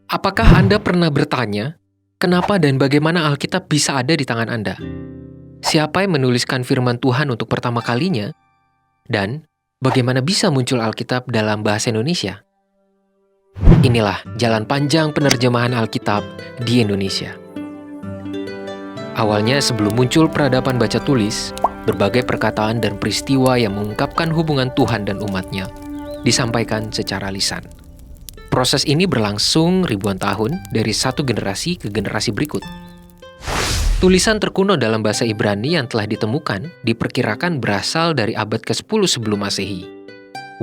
Apakah Anda pernah bertanya, kenapa dan bagaimana Alkitab bisa ada di tangan Anda? Siapa yang menuliskan firman Tuhan untuk pertama kalinya? Dan bagaimana bisa muncul Alkitab dalam bahasa Indonesia? Inilah jalan panjang penerjemahan Alkitab di Indonesia. Awalnya sebelum muncul peradaban baca tulis, berbagai perkataan dan peristiwa yang mengungkapkan hubungan Tuhan dan umatnya disampaikan secara lisan. Proses ini berlangsung ribuan tahun dari satu generasi ke generasi berikut. Tulisan terkuno dalam bahasa Ibrani yang telah ditemukan diperkirakan berasal dari abad ke-10 sebelum Masehi.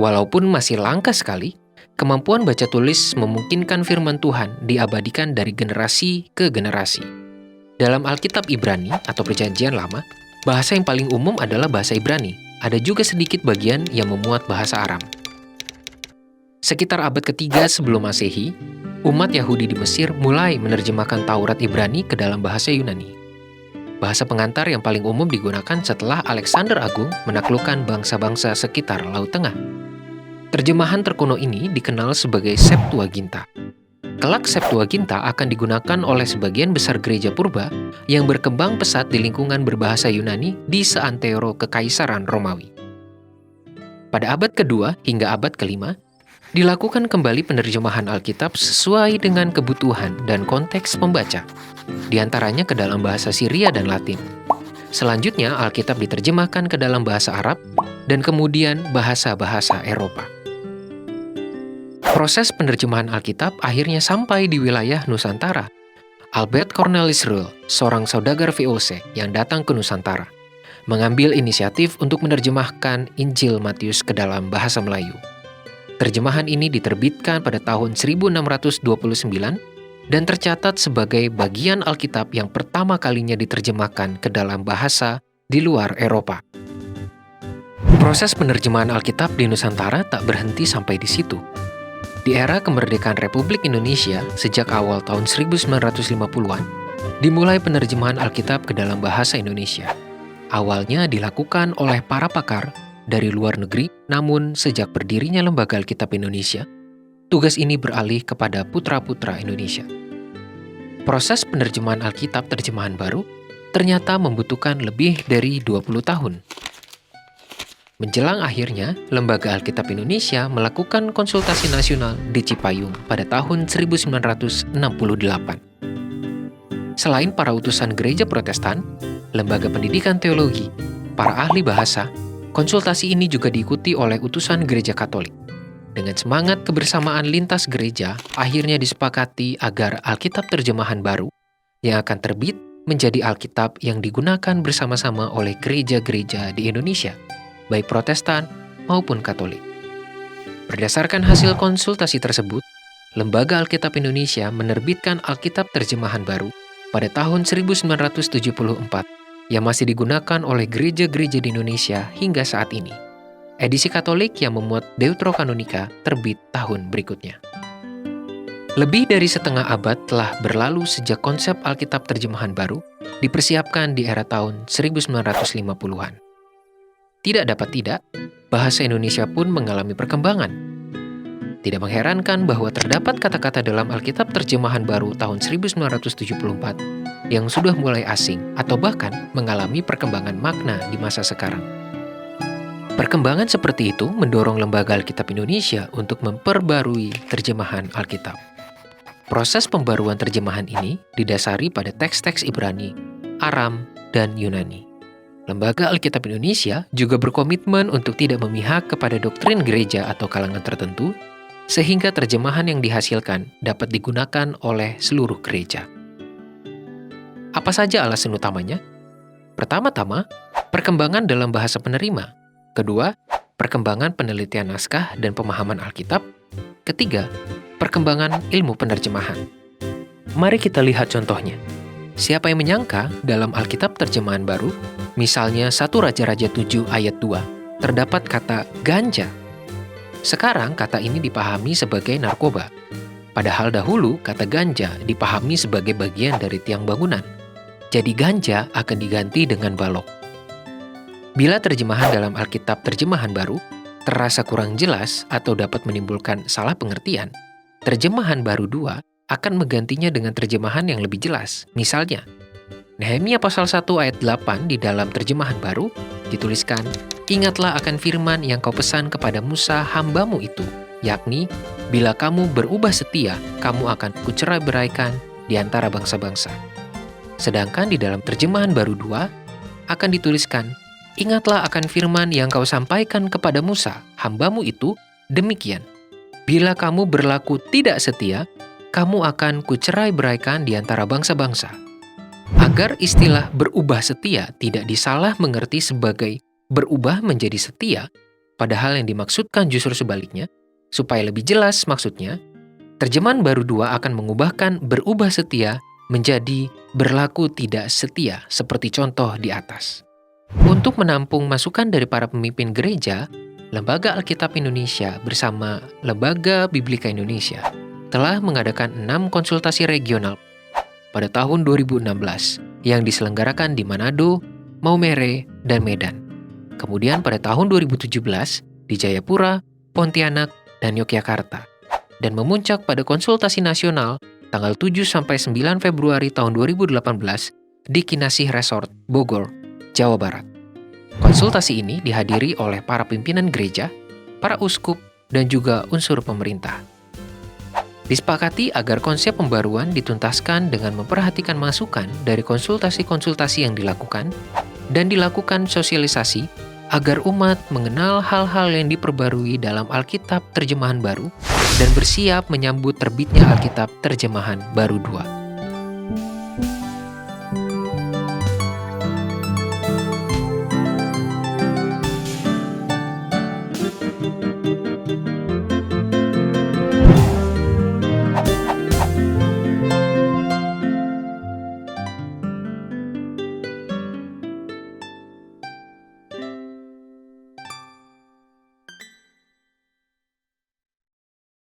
Walaupun masih langka sekali, kemampuan baca tulis memungkinkan firman Tuhan diabadikan dari generasi ke generasi. Dalam Alkitab Ibrani atau Perjanjian Lama, bahasa yang paling umum adalah bahasa Ibrani. Ada juga sedikit bagian yang memuat bahasa Aram. Sekitar abad ketiga sebelum Masehi, umat Yahudi di Mesir mulai menerjemahkan Taurat Ibrani ke dalam bahasa Yunani. Bahasa pengantar yang paling umum digunakan setelah Alexander Agung menaklukkan bangsa-bangsa sekitar Laut Tengah. Terjemahan terkuno ini dikenal sebagai Septuaginta. Kelak Septuaginta akan digunakan oleh sebagian besar gereja purba yang berkembang pesat di lingkungan berbahasa Yunani di seantero Kekaisaran Romawi. Pada abad kedua hingga abad kelima, dilakukan kembali penerjemahan Alkitab sesuai dengan kebutuhan dan konteks pembaca, di antaranya ke dalam bahasa Syria dan Latin. Selanjutnya, Alkitab diterjemahkan ke dalam bahasa Arab dan kemudian bahasa-bahasa Eropa. Proses penerjemahan Alkitab akhirnya sampai di wilayah Nusantara. Albert Cornelis Ruhl, seorang saudagar VOC yang datang ke Nusantara, mengambil inisiatif untuk menerjemahkan Injil Matius ke dalam bahasa Melayu. Terjemahan ini diterbitkan pada tahun 1629 dan tercatat sebagai bagian Alkitab yang pertama kalinya diterjemahkan ke dalam bahasa di luar Eropa. Proses penerjemahan Alkitab di Nusantara tak berhenti sampai di situ. Di era kemerdekaan Republik Indonesia sejak awal tahun 1950-an, dimulai penerjemahan Alkitab ke dalam bahasa Indonesia. Awalnya dilakukan oleh para pakar dari luar negeri, namun sejak berdirinya Lembaga Alkitab Indonesia, tugas ini beralih kepada putra-putra Indonesia. Proses penerjemahan Alkitab terjemahan baru ternyata membutuhkan lebih dari 20 tahun. Menjelang akhirnya, Lembaga Alkitab Indonesia melakukan konsultasi nasional di Cipayung pada tahun 1968. Selain para utusan gereja Protestan, lembaga pendidikan teologi, para ahli bahasa, konsultasi ini juga diikuti oleh utusan gereja Katolik. Dengan semangat kebersamaan lintas gereja, akhirnya disepakati agar Alkitab terjemahan baru yang akan terbit menjadi Alkitab yang digunakan bersama-sama oleh gereja-gereja di Indonesia, baik Protestan maupun Katolik. Berdasarkan hasil konsultasi tersebut, Lembaga Alkitab Indonesia menerbitkan Alkitab terjemahan baru pada tahun 1974 yang masih digunakan oleh gereja-gereja di Indonesia hingga saat ini. Edisi Katolik yang memuat Deuterokanonika terbit tahun berikutnya. Lebih dari setengah abad telah berlalu sejak konsep Alkitab terjemahan baru dipersiapkan di era tahun 1950-an. Tidak dapat tidak, bahasa Indonesia pun mengalami perkembangan. Tidak mengherankan bahwa terdapat kata-kata dalam Alkitab terjemahan baru tahun 1974 yang sudah mulai asing atau bahkan mengalami perkembangan makna di masa sekarang. Perkembangan seperti itu mendorong Lembaga Alkitab Indonesia untuk memperbarui terjemahan Alkitab. Proses pembaruan terjemahan ini didasari pada teks-teks Ibrani, Aram, dan Yunani. Lembaga Alkitab Indonesia juga berkomitmen untuk tidak memihak kepada doktrin gereja atau kalangan tertentu, sehingga terjemahan yang dihasilkan dapat digunakan oleh seluruh gereja. Apa saja alasan utamanya? Pertama-tama, perkembangan dalam bahasa penerima. Kedua, perkembangan penelitian naskah dan pemahaman Alkitab. Ketiga, perkembangan ilmu penerjemahan. Mari kita lihat contohnya. Siapa yang menyangka dalam Alkitab terjemahan baru, misalnya 1 Raja-Raja 7 ayat 2, terdapat kata ganja. Sekarang kata ini dipahami sebagai narkoba. Padahal dahulu kata ganja dipahami sebagai bagian dari tiang bangunan. Jadi ganja akan diganti dengan balok. Bila terjemahan dalam Alkitab terjemahan baru terasa kurang jelas atau dapat menimbulkan salah pengertian, terjemahan baru 2 akan menggantinya dengan terjemahan yang lebih jelas. Misalnya, Nehemia pasal 1 ayat 8 di dalam terjemahan baru dituliskan, "Ingatlah akan firman yang kau pesan kepada Musa hambamu itu, yakni, bila kamu berubah setia, kamu akan kucerai-beraikan di antara bangsa-bangsa." Sedangkan di dalam terjemahan baru 2 akan dituliskan, "Ingatlah akan firman yang kau sampaikan kepada Musa hambamu itu, demikian, bila kamu berlaku tidak setia, kamu akan kucerai-beraikan di antara bangsa-bangsa." Agar istilah berubah setia tidak disalah mengerti sebagai berubah menjadi setia, padahal yang dimaksudkan justru sebaliknya, supaya lebih jelas maksudnya, terjemahan baru 2 akan mengubahkan berubah setia menjadi berlaku tidak setia, seperti contoh di atas. Untuk menampung masukan dari para pemimpin gereja, Lembaga Alkitab Indonesia bersama Lembaga Biblika Indonesia telah mengadakan 6 konsultasi regional pada tahun 2016 yang diselenggarakan di Manado, Maumere, dan Medan. Kemudian pada tahun 2017 di Jayapura, Pontianak, dan Yogyakarta. Dan memuncak pada konsultasi nasional tanggal 7-9 Februari tahun 2018 di Kinasih Resort, Bogor, Jawa Barat. Konsultasi ini dihadiri oleh para pimpinan gereja, para uskup, dan juga unsur pemerintah. Disepakati agar konsep pembaruan dituntaskan dengan memperhatikan masukan dari konsultasi-konsultasi yang dilakukan dan dilakukan sosialisasi agar umat mengenal hal-hal yang diperbarui dalam Alkitab terjemahan baru dan bersiap menyambut terbitnya Alkitab terjemahan baru 2.